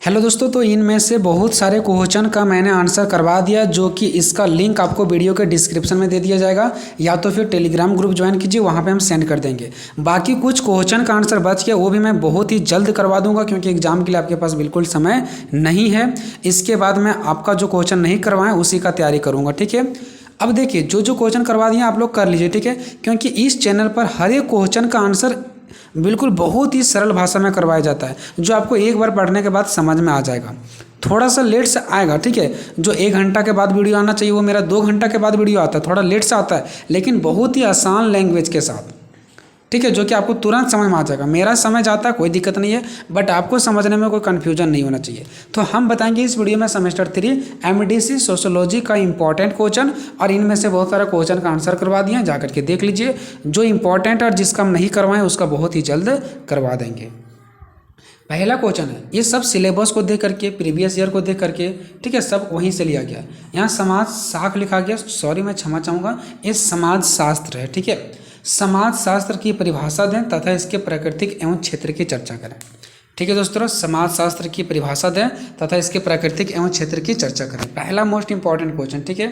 Hello दोस्तों, तो इनमें से बहुत सारे क्वेश्चन का मैंने आंसर करवा दिया, जो कि इसका लिंक आपको वीडियो के डिस्क्रिप्शन में दे दिया जाएगा, या तो फिर टेलीग्राम ग्रुप ज्वाइन कीजिए, वहाँ पे हम सेंड कर देंगे। बाकी कुछ क्वेश्चन का आंसर बच गया, वो भी मैं बहुत ही जल्द करवा दूंगा, क्योंकि एग्जाम के लिए आपके पास बिल्कुल समय नहीं है। इसके बाद मैं आपका जो क्वेश्चन नहीं करवाएं उसी का तैयारी करूँगा, ठीक है। अब देखिए, जो जो क्वेश्चन करवा दिए आप लोग कर लीजिए, ठीक है, क्योंकि इस चैनल पर हर एक क्वेश्चन का आंसर बिल्कुल बहुत ही सरल भाषा में करवाया जाता है, जो आपको एक बार पढ़ने के बाद समझ में आ जाएगा। थोड़ा सा लेट से आएगा, ठीक है। जो 1 घंटा के बाद वीडियो आना चाहिए वो मेरा 2 घंटा के बाद वीडियो आता है, थोड़ा लेट से आता है, लेकिन बहुत ही आसान लैंग्वेज के साथ, ठीक है, जो कि आपको तुरंत समझ में आ जाएगा। मेरा समझ आता है, कोई दिक्कत नहीं है, बट आपको समझने में कोई कन्फ्यूजन नहीं होना चाहिए। तो हम बताएंगे इस वीडियो में सेमेस्टर 3 एमडीसी सोशियोलॉजी का इंपॉर्टेंट क्वेश्चन, और इनमें से बहुत सारे क्वेश्चन का आंसर करवा दिए हैं, जाकर के देख लीजिए। जो इंपॉर्टेंट और जिसका हम नहीं करवाएं उसका बहुत ही जल्द करवा देंगे। पहला क्वेश्चन है, ये सब सिलेबस को देख करके, प्रीवियस ईयर को देख करके, ठीक है, सब वहीं से लिया गया। यहाँ समाज शास्त्र लिखा गया, सॉरी मैं क्षमा चाहूँगा, ये समाज शास्त्र है, ठीक है। समाज शास्त्र की परिभाषा दें तथा इसके प्राकृतिक एवं क्षेत्र की चर्चा करें, ठीक है दोस्तों। समाज शास्त्र की परिभाषा दें तथा इसके प्राकृतिक एवं क्षेत्र की चर्चा करें, पहला मोस्ट इंपॉर्टेंट क्वेश्चन, ठीक है।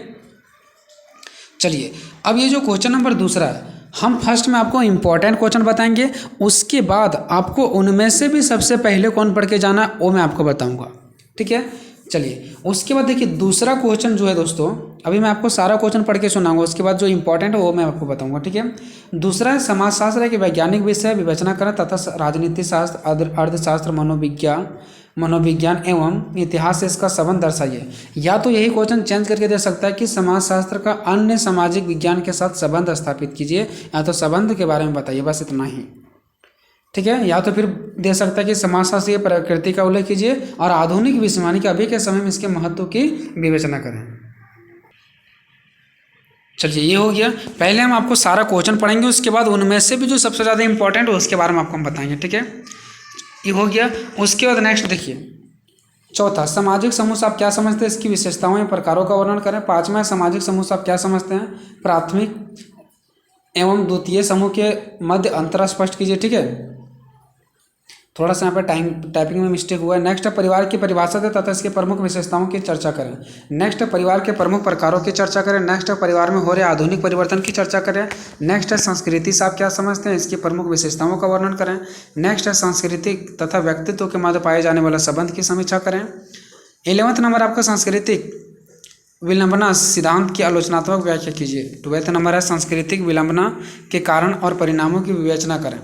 चलिए, अब ये जो क्वेश्चन नंबर दूसरा है, हम फर्स्ट में आपको इंपॉर्टेंट क्वेश्चन बताएंगे, उसके बाद आपको उनमें से भी सबसे पहले कौन पढ़ के जाना वो मैं आपको बताऊंगा, ठीक है। चलिए, उसके बाद देखिए दूसरा क्वेश्चन जो है दोस्तों, अभी मैं आपको सारा क्वेश्चन पढ़ के सुनाऊंगा, उसके बाद जो इंपॉर्टेंट है वो मैं आपको बताऊंगा, ठीक है। दूसरा है समाजशास्त्र के वैज्ञानिक विषय विवेचना करें तथा राजनीति शास्त्र, अर्थशास्त्र, मनोविज्ञान एवं इतिहास से इसका संबंध दर्शाइए। या तो यही क्वेश्चन चेंज करके दे सकता है कि समाजशास्त्र का अन्य सामाजिक विज्ञान के साथ संबंध स्थापित कीजिए, या तो संबंध के बारे में बताइए, बस इतना ही, ठीक है। या तो फिर दे सकता है कि समाजशास्त्र की प्रकृति का उल्लेख कीजिए और आधुनिक विश्व यानी कि अभी के समय में इसके महत्व की विवेचना करें। चलिए, ये हो गया। पहले हम आपको सारा क्वेश्चन पढ़ेंगे, उसके बाद उनमें से भी जो सबसे ज़्यादा इंपॉर्टेंट है उसके बारे में आपको हम बताएंगे, ठीक है। ये हो गया। उसके बाद नेक्स्ट देखिए, चौथा, सामाजिक समूह से आप क्या समझते हैं, इसकी विशेषताओं या प्रकारों का वर्णन करें। पांचवा, सामाजिक समूह से आप क्या समझते हैं, प्राथमिक एवं द्वितीय समूह के मध्य अंतर स्पष्ट कीजिए, ठीक है। थोड़ा सा यहाँ पर टाइपिंग में मिस्टेक हुआ है। नेक्स्ट, परिवार की परिभाषा दें तथा इसके प्रमुख विशेषताओं की चर्चा करें। नेक्स्ट, परिवार के प्रमुख प्रकारों की चर्चा करें। नेक्स्ट, परिवार में हो रहे आधुनिक परिवर्तन की चर्चा करें। नेक्स्ट, संस्कृति से आप क्या समझते हैं, इसकी प्रमुख विशेषताओं का वर्णन करें। नेक्स्ट, सांस्कृतिक तथा व्यक्तित्व के मध्य पाए जाने वाला संबंध की समीक्षा करें। 11वां नंबर आपका सांस्कृतिक विलंबना सिद्धांत की आलोचनात्मक व्याख्या कीजिए। 12वां नंबर है सांस्कृतिक विलंबना के कारण और परिणामों की विवेचना करें।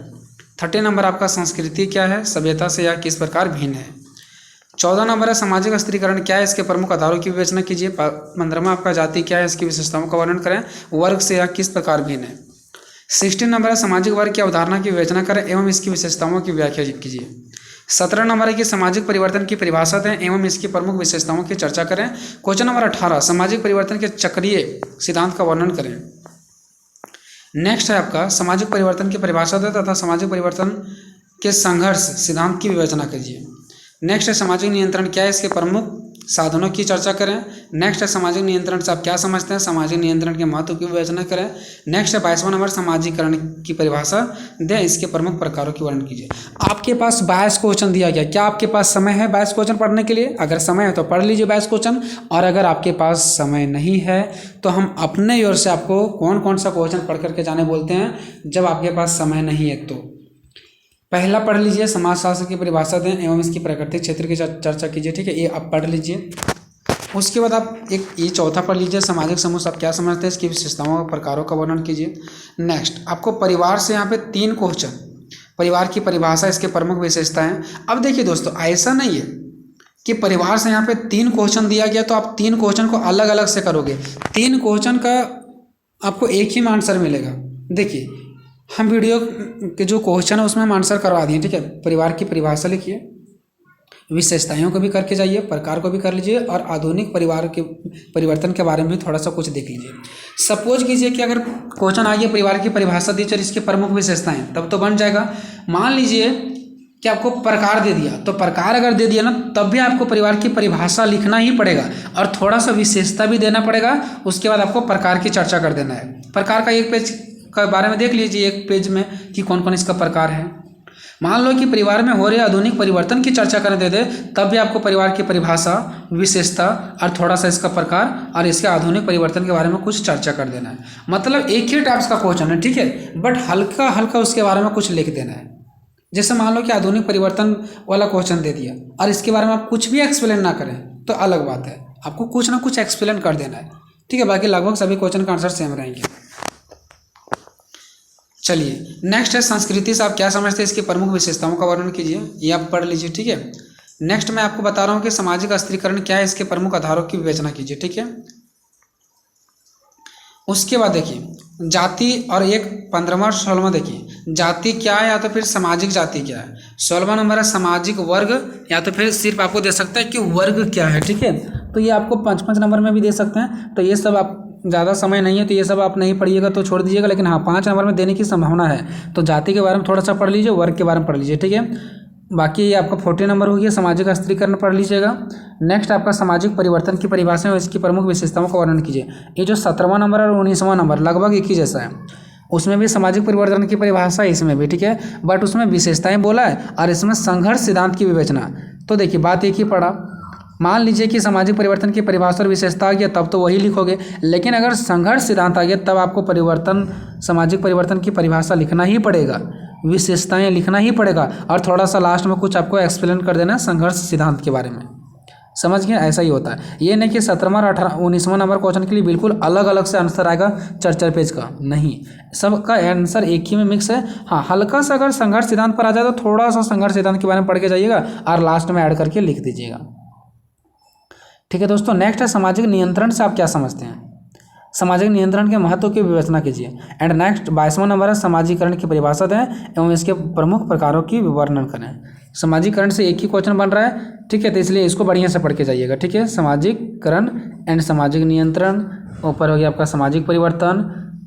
30 नंबर आपका संस्कृति क्या है, सभ्यता से यह किस प्रकार भिन्न है। 14 नंबर है सामाजिक स्त्रीकरण क्या है, इसके प्रमुख आधारों की विवेचना कीजिए। 15वां आपका जाति क्या है, इसकी विशेषताओं का वर्णन करें। वर्ग से यह किस प्रकार भिन्न है। 16 नंबर है सामाजिक वर्ग की अवधारणा की विवेचना करें एवं इसकी विशेषताओं की व्याख्या कीजिए। 17 नंबर है कि सामाजिक परिवर्तन की परिभाषा दें एवं इसकी प्रमुख विशेषताओं की चर्चा करें। क्वेश्चन नंबर 18, सामाजिक परिवर्तन के चक्रीय सिद्धांत का वर्णन करें। नेक्स्ट है आपका सामाजिक परिवर्तन की परिभाषा दें तथा सामाजिक परिवर्तन के संघर्ष सिद्धांत की विवेचना कीजिए। नेक्स्ट है सामाजिक नियंत्रण क्या है, इसके प्रमुख साधनों की चर्चा करें। नेक्स्ट है सामाजिक नियंत्रण से आप क्या समझते हैं, सामाजिक नियंत्रण के महत्व की विवेचना करें। नेक्स्ट है 22वां नंबर सामाजिकरण की परिभाषा दें, इसके प्रमुख प्रकारों की वर्णन कीजिए। आपके पास 22 क्वेश्चन दिया गया, क्या आपके पास समय है 22 क्वेश्चन पढ़ने के लिए? अगर समय है तो पढ़ लीजिए 22 क्वेश्चन, और अगर आपके पास समय नहीं है तो हम अपने ओर से आपको कौन कौन सा क्वेश्चन पढ़ करके जाने बोलते हैं जब आपके पास समय नहीं है। तो पहला पढ़ लीजिए, समाजशास्त्र की परिभाषा दें एवं इसकी प्राकृतिक क्षेत्र की चर्चा कीजिए, ठीक है, ये आप पढ़ लीजिए। उसके बाद आप ये चौथा पढ़ लीजिए, सामाजिक समूह से आप क्या समझते हैं, इसकी विशेषताओं और प्रकारों का वर्णन कीजिए। नेक्स्ट, आपको परिवार से यहाँ पे 3 क्वेश्चन, परिवार की परिभाषा, इसके प्रमुख विशेषताएं। अब देखिए दोस्तों, ऐसा नहीं है कि परिवार से यहाँ पे 3 क्वेश्चन दिया गया तो आप 3 क्वेश्चन को अलग अलग से करोगे। 3 क्वेश्चन का आपको एक ही आंसर मिलेगा। देखिए, हम वीडियो के जो क्वेश्चन है उसमें हम आंसर करवा दिए, ठीक है। परिवार की परिभाषा लिखिए, विशेषताओं को भी करके जाइए, प्रकार को भी कर लीजिए, और आधुनिक परिवार के परिवर्तन के बारे में भी थोड़ा सा कुछ देख लीजिए। सपोज कीजिए कि अगर क्वेश्चन आ गया परिवार की परिभाषा दी और इसकी प्रमुख विशेषताएं, तब तो बन जाएगा। मान लीजिए कि आपको प्रकार दे दिया, तो प्रकार अगर दे दिया ना, तब भी आपको परिवार की परिभाषा लिखना ही पड़ेगा और थोड़ा सा विशेषता भी देना पड़ेगा। उसके बाद आपको प्रकार की चर्चा कर देना है। प्रकार का एक पेज के बारे में देख लीजिए, एक पेज में, कि कौन कौन इसका प्रकार है। मान लो कि परिवार में हो रहे आधुनिक परिवर्तन की चर्चा करने देते, तब भी आपको परिवार की परिभाषा, विशेषता और थोड़ा सा इसका प्रकार और इसके आधुनिक परिवर्तन के बारे में कुछ चर्चा कर देना है। मतलब एक ही टाइप्स का क्वेश्चन है, ठीक है, बट हल्का हल्का उसके बारे में कुछ लिख देना है। जैसे मान लो कि आधुनिक परिवर्तन वाला क्वेश्चन दे दिया और इसके बारे में आप कुछ भी एक्सप्लेन ना करें तो अलग बात है, आपको कुछ ना कुछ एक्सप्लेन कर देना है, ठीक है। बाकी लगभग सभी क्वेश्चन का आंसर सेम रहेंगे। चलिए नेक्स्ट है संस्कृति से आप क्या समझते हैं, इसकी प्रमुख विशेषताओं का वर्णन कीजिए, ये आप पढ़ लीजिए, ठीक है। नेक्स्ट मैं आपको बता रहा हूँ कि सामाजिक स्त्रीकरण क्या है, इसके प्रमुख आधारों की विवेचना कीजिए, ठीक है। उसके बाद देखिए जाति और एक 15वां और 16वां देखिए जाति क्या है या तो फिर सामाजिक जाति क्या है। 16वां नंबर है सामाजिक वर्ग, या तो फिर सिर्फ आपको दे सकता है कि वर्ग क्या है, ठीक है। तो ये आपको 5-5 नंबर में भी दे सकते हैं, तो ये सब आप ज़्यादा समय नहीं है तो ये सब आप नहीं पढ़िएगा तो छोड़ दीजिएगा, लेकिन हाँ 5 नंबर में देने की संभावना है। तो जाति के बारे में थोड़ा सा पढ़ लीजिए, वर्ग के बारे में पढ़ लीजिए, ठीक है। बाकी ये आपका 40 नंबर हो गया, सामाजिक स्त्रीकरण पढ़ लीजिएगा। नेक्स्ट आपका सामाजिक परिवर्तन की परिभाषा है, इसकी प्रमुख विशेषताओं का वर्णन कीजिए। ये जो 17वां नंबर और 19वां नंबर लगभग एक ही जैसा है, उसमें भी सामाजिक परिवर्तन की परिभाषा है, इसमें भी, ठीक है, बट उसमें विशेषताएं बोला है और इसमें संघर्ष सिद्धांत की विवेचना। तो देखिए बात एक ही पड़ा, मान लीजिए कि सामाजिक परिवर्तन की परिभाषा और विशेषता आ गया तब तो वही लिखोगे, लेकिन अगर संघर्ष सिद्धांत आ गया तब आपको सामाजिक परिवर्तन की परिभाषा लिखना ही पड़ेगा, विशेषताएं लिखना ही पड़ेगा और थोड़ा सा लास्ट में कुछ आपको एक्सप्लेन कर देना संघर्ष सिद्धांत के बारे में। समझ गए, ऐसा ही होता है। ये नहीं कि 17वां और 19वां नंबर क्वेश्चन के लिए बिल्कुल अलग अलग से आंसर आएगा 4-4 पेज का, नहीं, सबका आंसर एक ही में मिक्स है। हाँ हल्का सा अगर संघर्ष सिद्धांत पर आ जाए तो थोड़ा सा संघर्ष सिद्धांत के बारे में पढ़ के जाइएगा और लास्ट में ऐड करके लिख दीजिएगा, ठीक है दोस्तों। नेक्स्ट है सामाजिक नियंत्रण से आप क्या समझते हैं, सामाजिक नियंत्रण के महत्व की विवेचना कीजिए। एंड नेक्स्ट 22वां नंबर है समाजीकरण की परिभाषा दें एवं इसके प्रमुख प्रकारों की वर्णन करें। समाजीकरण से एक ही क्वेश्चन बन रहा है, ठीक है, तो इसलिए इसको बढ़िया से पढ़ के जाइएगा, ठीक है। समाजीकरण एंड सामाजिक नियंत्रण, ऊपर हो गया आपका सामाजिक परिवर्तन,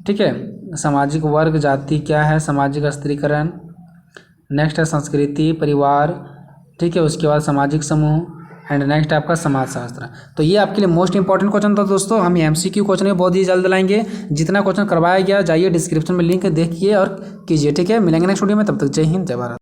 ठीक है, सामाजिक वर्ग, जाति क्या है, सामाजिक स्त्रीकरण, नेक्स्ट है संस्कृति, परिवार, ठीक है, उसके बाद सामाजिक समूह एंड नेक्स्ट आपका समाजशास्त्र। तो ये आपके लिए मोस्ट इंपॉर्टेंट क्वेश्चन था दोस्तों। हम MCQ क्वेश्चन में बहुत ही जल्द लाएंगे, जितना क्वेश्चन करवाया गया जाइए डिस्क्रिप्शन में लिंक देखिए और कीजिए, ठीक है। मिलेंगे नेक्स्ट वीडियो में, तब तक जय हिंद जय भारत।